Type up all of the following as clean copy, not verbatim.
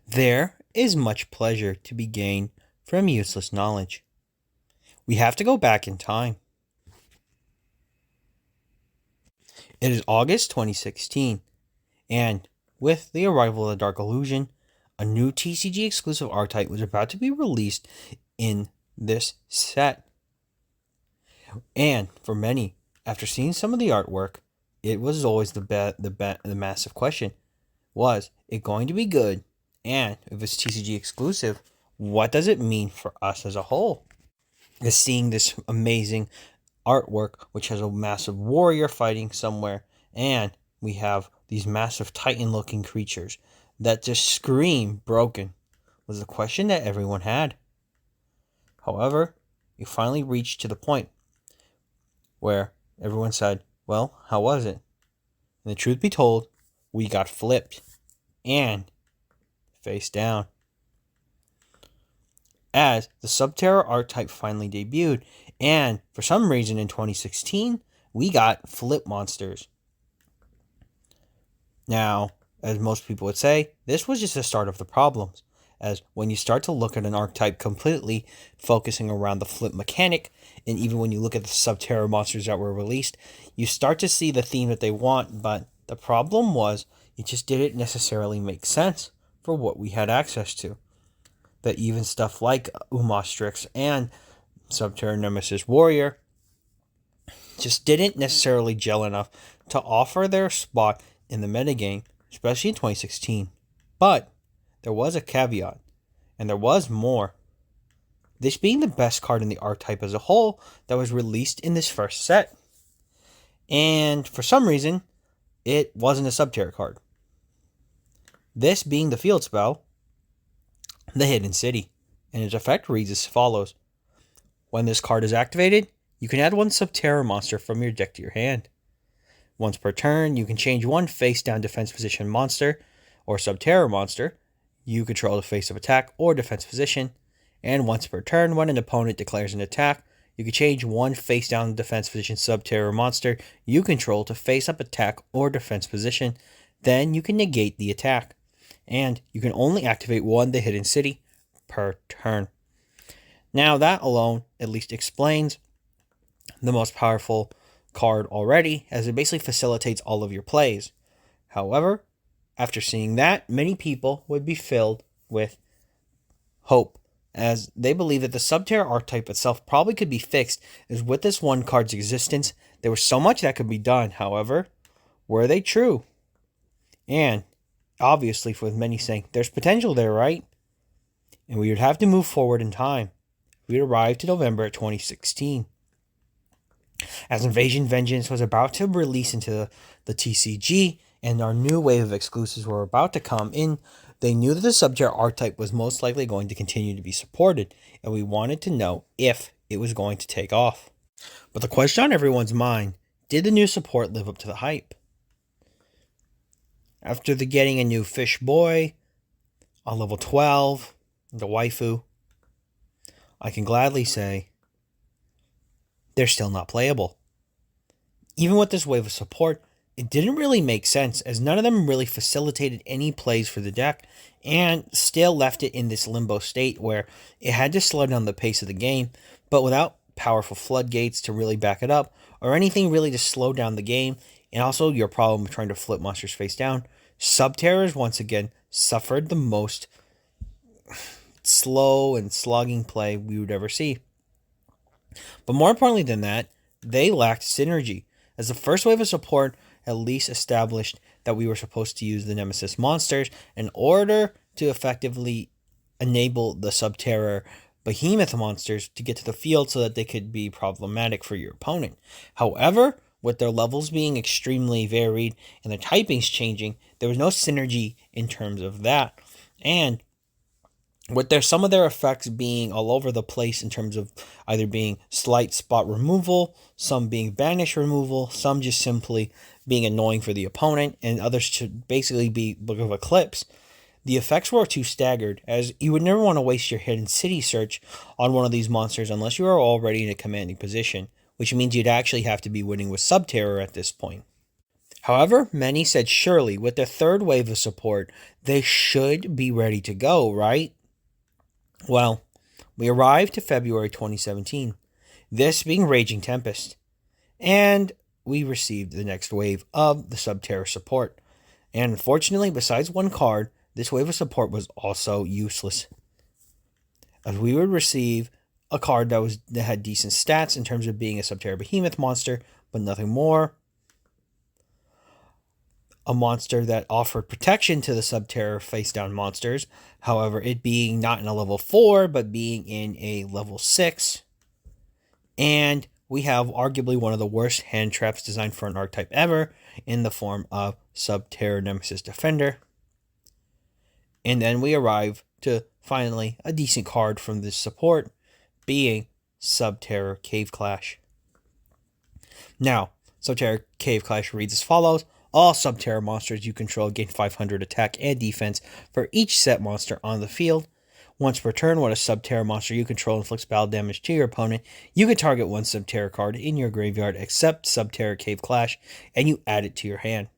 There is much pleasure to be gained from useless knowledge. We have to go back in time. It is August 2016, and with the arrival of the Dark Illusion, a new TCG exclusive archetype was about to be released in this set. And for many, after seeing some of the artwork, it was always the massive question: was it going to be good? And if it's TCG exclusive, what does it mean for us as a whole? Is seeing this amazing artwork, which has a massive warrior fighting somewhere, and we have these massive Titan-looking creatures that just scream broken, was the question that everyone had. However, you finally reached to the point where everyone said, well, how was it? And the truth be told, we got flipped and face down. As the Subterror archetype finally debuted, and for some reason in 2016, we got flip monsters. Now, as most people would say, this was just the start of the problems, as when you start to look at an archetype completely focusing around the flip mechanic, and even when you look at the Subterror monsters that were released, you start to see the theme that they want, but the problem was it just didn't necessarily make sense for what we had access to. That even stuff like Umostrix and Subterror Nemesis Warrior just didn't necessarily gel enough to offer their spot in the metagame, especially in 2016. But there was a caveat, and there was more. This being the best card in the archetype as a whole that was released in this first set. And for some reason, it wasn't a Subterror card. This being the field spell, the Hidden City, and its effect reads as follows. When this card is activated, you can add one Subterror monster from your deck to your hand. Once per turn, you can change one face-down defense position monster or Subterror monster you control to face-up attack or defense position, and once per turn, when an opponent declares an attack, you can change one face-down defense position Subterror monster you control to face-up attack or defense position. Then you can negate the attack, and you can only activate one The Hidden City per turn. Now that alone at least explains the most powerful card already, as it basically facilitates all of your plays. However, after seeing that, many people would be filled with hope, as they believe that the Subterror archetype itself probably could be fixed, as with this one card's existence, there was so much that could be done. However, were they true? And obviously, with many saying, there's potential there, right? And we would have to move forward in time. We'd arrive to November 2016. As Invasion Vengeance was about to release into the TCG, and our new wave of exclusives were about to come in, they knew that the Subterror archetype was most likely going to continue to be supported, and we wanted to know if it was going to take off. But the question on everyone's mind, did the new support live up to the hype? After getting a new Fish Boy on level 12, the waifu, I can gladly say they're still not playable. Even with this wave of support, it didn't really make sense, as none of them really facilitated any plays for the deck, and still left it in this limbo state where it had to slow down the pace of the game, but without powerful floodgates to really back it up, or anything really to slow down the game, and also your problem with trying to flip monsters face down. Subterrors once again suffered the most slow and slogging play we would ever see. But more importantly than that, they lacked synergy, as the first wave of support at least established that we were supposed to use the Nemesis monsters in order to effectively enable the Subterror behemoth monsters to get to the field so that they could be problematic for your opponent. However, with their levels being extremely varied and their typings changing, there was no synergy in terms of that. And with some of their effects being all over the place in terms of either being slight spot removal, some being banish removal, some just simply being annoying for the opponent, and others to basically be look of eclipse, the effects were too staggered, as you would never want to waste your Hidden City search on one of these monsters unless you are already in a commanding position, which means you'd actually have to be winning with Subterror at this point. However, many said surely with the third wave of support, they should be ready to go, right? Well, we arrived to February 2017, this being Raging Tempest, and we received the next wave of the Subterror support. And unfortunately, besides one card, this wave of support was also useless, as we would receive a card that had decent stats in terms of being a Subterror Behemoth monster, but nothing more. A monster that offered protection to the Subterror face-down monsters, however, it being not in a level 4, but being in a level 6. And we have arguably one of the worst hand traps designed for an archetype ever, in the form of Subterror Nemesis Defender. And then we arrive to finally a decent card from this support, being Subterror Cave Clash. Now, Subterror Cave Clash reads as follows. All Subterror monsters you control gain 500 attack and defense for each set monster on the field. Once per turn, when a Subterror monster you control inflicts battle damage to your opponent, you can target one Subterror card in your graveyard except Subterror Cave Clash, and you add it to your hand.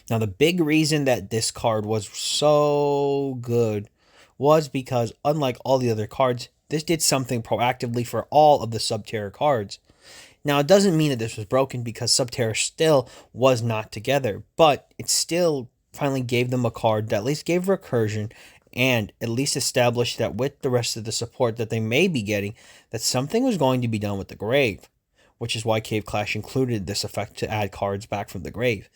Now, the big reason that this card was so good was because, unlike all the other cards, this did something proactively for all of the Subterror cards. Now, it doesn't mean that this was broken, because Subterror still was not together, but it still finally gave them a card that at least gave recursion and at least established that with the rest of the support that they may be getting, that something was going to be done with the grave, which is why Cave Clash included this effect to add cards back from the grave,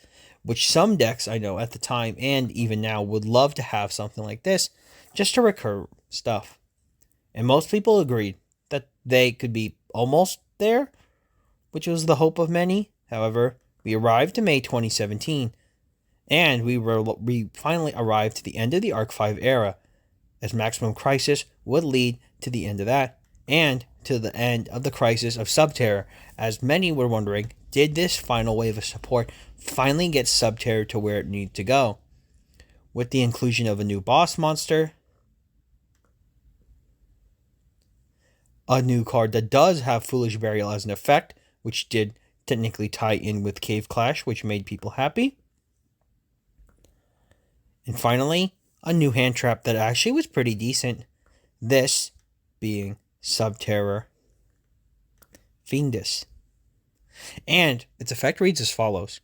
which some decks I know at the time and even now would love to have something like this just to recur stuff. And most people agreed that they could be almost there, which was the hope of many. However, we arrived to May 2017, and we finally arrived to the end of the Arc 5 era, as Maximum Crisis would lead to the end of that, and to the end of the Crisis of Subterror, as many were wondering, did this final wave of support finally get Subterror to where it needed to go? With the inclusion of a new boss monster, a new card that does have Foolish Burial as an effect, which did technically tie in with Cave Clash, which made people happy. And finally, a new hand trap that actually was pretty decent. This being Subterror Fiendus. And its effect reads as follows.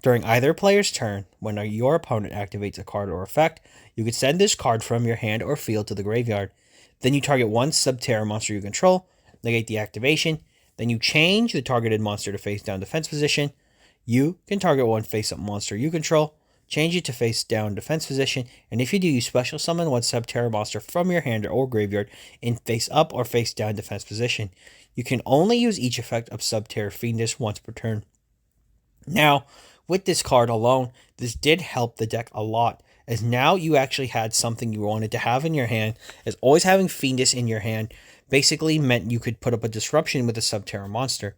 During either player's turn, when your opponent activates a card or effect, you can send this card from your hand or field to the graveyard. Then you target one Subterror monster you control, negate the activation. Then you change the targeted monster to face down defense position. You can target one face up monster you control, change it to face down defense position, and if you do, you special summon one Subterror monster from your hand or graveyard in face up or face down defense position. You can only use each effect of Subterror Fiendus once per turn. Now, with this card alone, this did help the deck a lot, as now you actually had something you wanted to have in your hand, as always having Fiendus in your hand basically meant you could put up a disruption with a Subterror monster.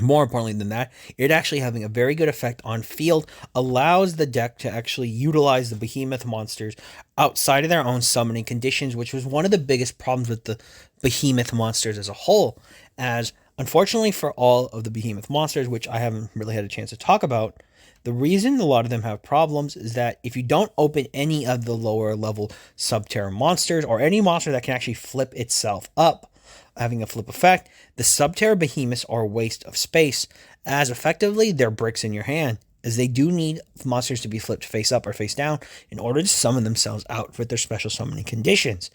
More importantly than that, it actually having a very good effect on field allows the deck to actually utilize the behemoth monsters outside of their own summoning conditions, which was one of the biggest problems with the behemoth monsters as a whole, as unfortunately for all of the behemoth monsters, which I haven't really had a chance to talk about, the reason a lot of them have problems is that if you don't open any of the lower level Subterror monsters, or any monster that can actually flip itself up, having a flip effect, the Subterror behemoths are a waste of space, as effectively they're bricks in your hand, as they do need monsters to be flipped face up or face down in order to summon themselves out with their special summoning conditions.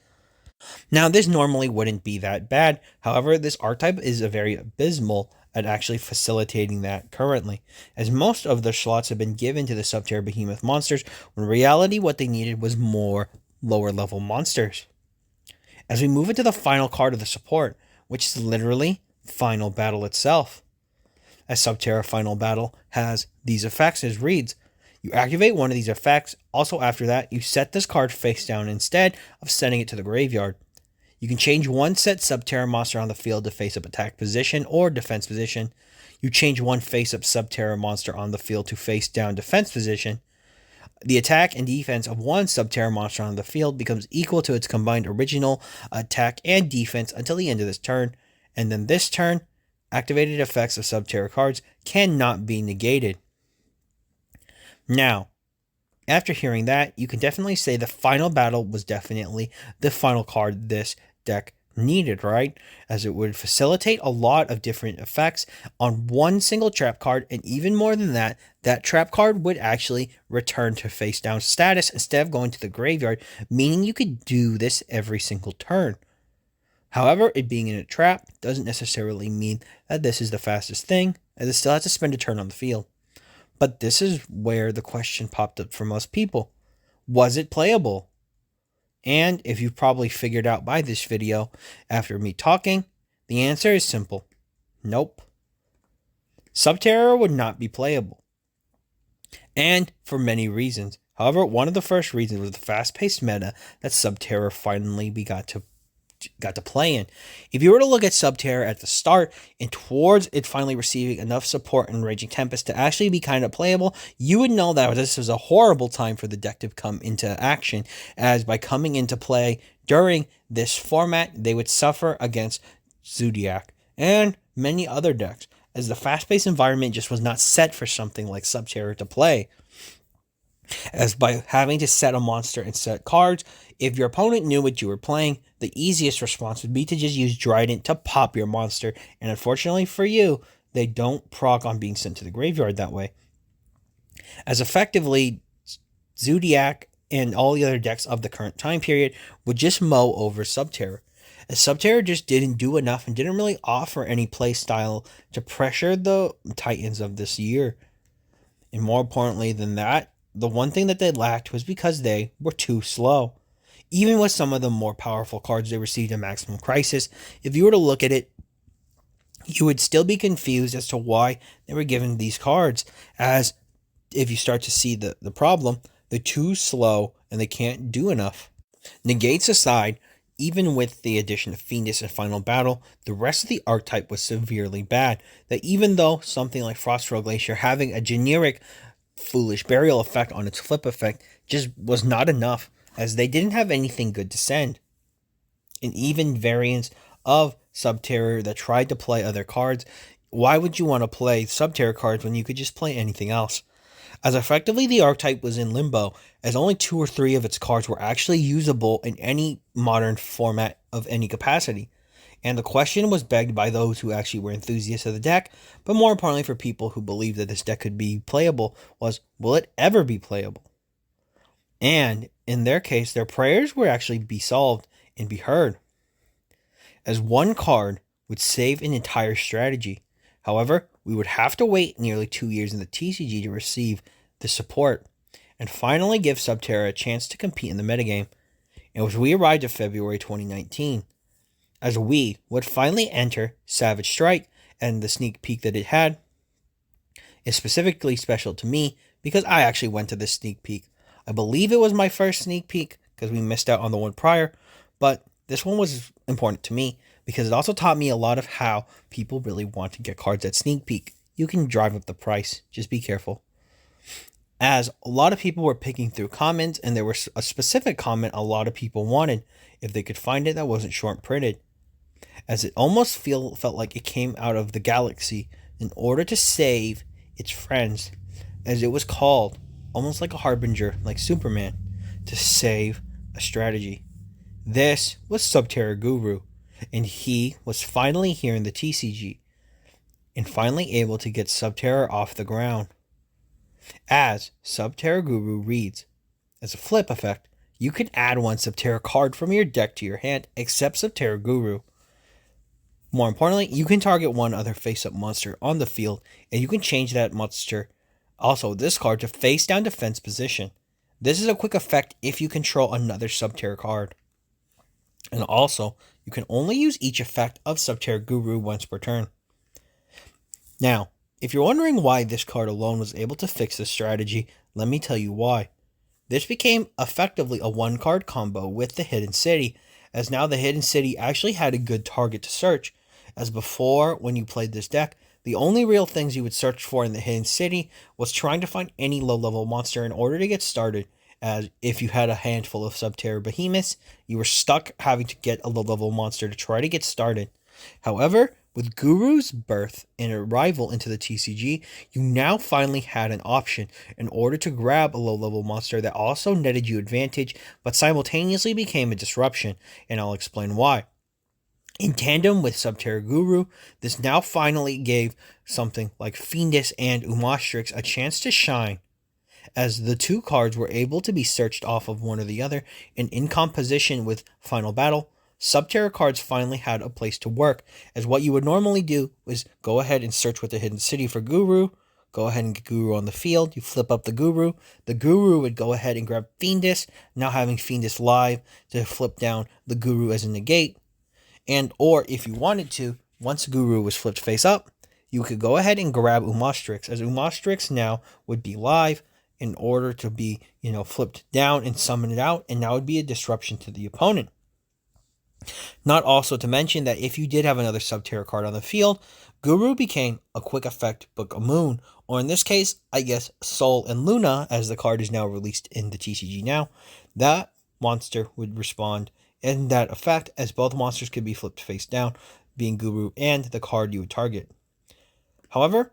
Now, this normally wouldn't be that bad. However, this archetype is a very abysmal at actually facilitating that currently, as most of their slots have been given to the Subterror behemoth monsters, when in reality what they needed was more lower level monsters. As we move into the final card of the support, which is literally Final Battle itself. As Subterror Final Battle has these effects as reads. You activate one of these effects, also after that, you set this card face down instead of sending it to the graveyard. You can change one set Subterror monster on the field to face up attack position or defense position. You change one face up Subterror monster on the field to face down defense position. The attack and defense of one Subterror monster on the field becomes equal to its combined original attack and defense until the end of this turn, and then this turn, activated effects of Subterror cards cannot be negated. Now, after hearing that, you can definitely say the final battle was definitely the final card this deck needed, right? As it would facilitate a lot of different effects on one single trap card, and even more than that, that trap card would actually return to face down status instead of going to the graveyard, meaning you could do this every single turn. However, it being in a trap doesn't necessarily mean that this is the fastest thing, as it still has to spend a turn on the field. But this is where the question popped up for most people. Was it playable? And if you've probably figured out by this video after me talking, the answer is simple. Nope. Subterror would not be playable. And for many reasons. However, one of the first reasons was the fast-paced meta that Subterror finally got to play in. If you were to look at Subterror at the start and towards it finally receiving enough support in Raging Tempest to actually be kind of playable, you would know that this was a horrible time for the deck to come into action, as by coming into play during this format, they would suffer against Zodiac and many other decks, as the fast-paced environment just was not set for something like Subterror to play. As by having to set a monster and set cards, if your opponent knew what you were playing, the easiest response would be to just use Trident to pop your monster, and unfortunately for you, they don't proc on being sent to the graveyard that way. As effectively, Zodiac and all the other decks of the current time period would just mow over Subterror, as Subterror just didn't do enough and didn't really offer any play style to pressure the Titans of this year. And more importantly than that, the one thing that they lacked was because they were too slow. Even with some of the more powerful cards they received in Maximum Crisis, if you were to look at it, you would still be confused as to why they were given these cards, as if you start to see the problem, they're too slow and they can't do enough. Negates aside, even with the addition of Fiendish and Final Battle, the rest of the archetype was severely bad. That even though something like Frostfell Glacier having a generic Foolish Burial effect on its flip effect just was not enough, as they didn't have anything good to send. And even variants of Subterror that tried to play other cards, why would you want to play Subterror cards when you could just play anything else? As effectively the archetype was in limbo, as only 2 or 3 of its cards were actually usable in any modern format of any capacity. And the question was begged by those who actually were enthusiasts of the deck, but more importantly for people who believed that this deck could be playable, was, will it ever be playable? And in their case, their prayers would actually be solved and be heard, as one card would save an entire strategy. However, we would have to wait nearly 2 years in the TCG to receive the support, and finally give Subterror a chance to compete in the metagame, in which we arrived at February 2019. As we would finally enter Savage Strike, and the sneak peek that it had is specifically special to me because I actually went to this sneak peek. I believe it was my first sneak peek because we missed out on the one prior, but this one was important to me because it also taught me a lot of how people really want to get cards at sneak peek. You can drive up the price, just be careful. As a lot of people were picking through comments, and there was a specific comment a lot of people wanted if they could find it that wasn't short printed, as it almost felt like it came out of the galaxy in order to save its friends, as it was called, almost like a harbinger, like Superman, to save a strategy. This was Subterror Guru, and he was finally here in the TCG, and finally able to get Subterror off the ground. As Subterror Guru reads, as a flip effect, you can add one Subterror card from your deck to your hand except Subterror Guru. More importantly, you can target one other face-up monster on the field, and you can change that monster, also this card, to face-down defense position. This is a quick effect if you control another Subterror card. And also, you can only use each effect of Subterror Guru once per turn. Now, if you're wondering why this card alone was able to fix this strategy, let me tell you why. This became effectively a one-card combo with the Hidden City, as now the Hidden City actually had a good target to search, as before, when you played this deck, the only real things you would search for in the Hidden City was trying to find any low-level monster in order to get started, as if you had a handful of Subterror Behemoths, you were stuck having to get a low-level monster to try to get started. However, With Guru's birth and arrival into the TCG, you now finally had an option in order to grab a low-level monster that also netted you advantage, but simultaneously became a disruption, and I'll explain why. In tandem with Subterror Guru, this now finally gave something like Fiendus and Umastrix a chance to shine, as the two cards were able to be searched off of one or the other, and in composition with Final Battle, Subterror cards finally had a place to work, as what you would normally do was go ahead and search with the Hidden City for Guru, go ahead and get Guru on the field, you flip up the Guru would go ahead and grab Fiendus, now having Fiendus live to flip down the Guru as a negate, and or if you wanted to, once Guru was flipped face up, you could go ahead and grab Umastrix, as Umastrix now would be live in order to be, flipped down and summon it out, and now would be a disruption to the opponent. Not also to mention that if you did have another Subterror card on the field, Guru became a quick effect Book of Moon, or in this case, I guess Sol and Luna, as the card is now released in the TCG now. That monster would respond in that effect, as both monsters could be flipped face down, being Guru and the card you would target. However,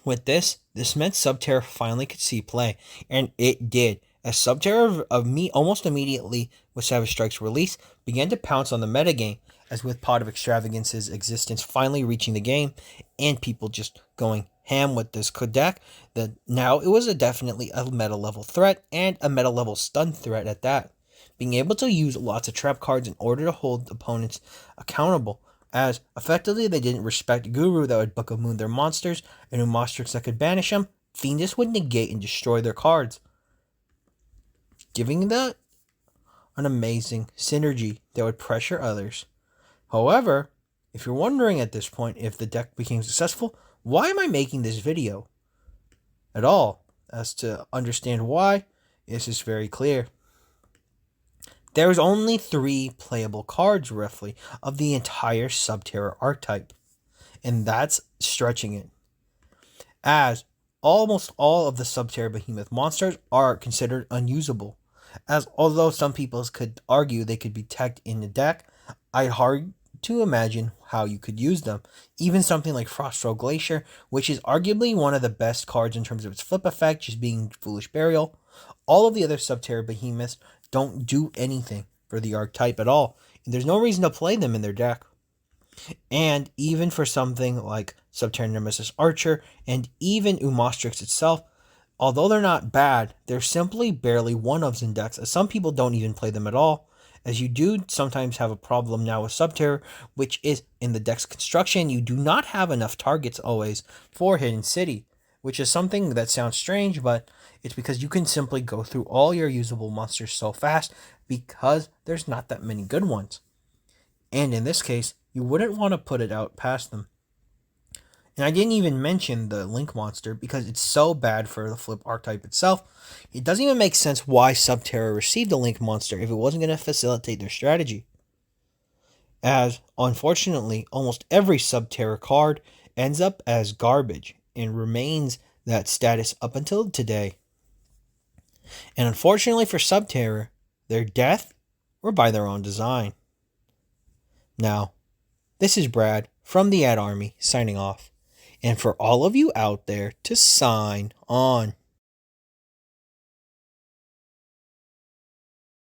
with this meant Subterror finally could see play, and it did, as Subterror of me almost immediately with Savage Strike's release began to pounce on the metagame, as with Pot of Extravagance's existence finally reaching the game, and people just going ham with this deck, that now it was definitely a meta level threat, and a meta level stun threat at that. Being able to use lots of trap cards in order to hold opponents accountable, as effectively they didn't respect Guru that would Book of Moon their monsters, and Umastrix that could banish them, Fiendus would negate and destroy their cards, giving that an amazing synergy that would pressure others. However, if you're wondering at this point if the deck became successful, why am I making this video at all? As to understand why, this is very clear. There's only 3 playable cards, roughly, of the entire Subterror archetype, and that's stretching it, as almost all of the Subterror Behemoth monsters are considered unusable, as although some people could argue they could be teched in the deck, I'd hard to imagine how you could use them. Even something like Frostfall Glacier, which is arguably one of the best cards in terms of its flip effect, just being Foolish Burial. All of the other Subterror Behemoths don't do anything for the archetype at all, and there's no reason to play them in their deck. And even for something like Subterror Nemesis Archer, and even Umastrix itself, although they're not bad, they're simply barely one-ofs in decks, as some people don't even play them at all, as you do sometimes have a problem now with Subterror, which is in the deck's construction, you do not have enough targets always for Hidden City, which is something that sounds strange, but it's because you can simply go through all your usable monsters so fast because there's not that many good ones. And in this case, you wouldn't want to put it out past them. And I didn't even mention the Link monster because it's so bad for the flip archetype itself. It doesn't even make sense why Subterror received a Link monster if it wasn't going to facilitate their strategy. As, unfortunately, almost every Subterror card ends up as garbage and remains that status up until today. And unfortunately for Subterror, their death were by their own design. Now, this is Brad from the TheADDARMY signing off. And for all of you out there to sign on.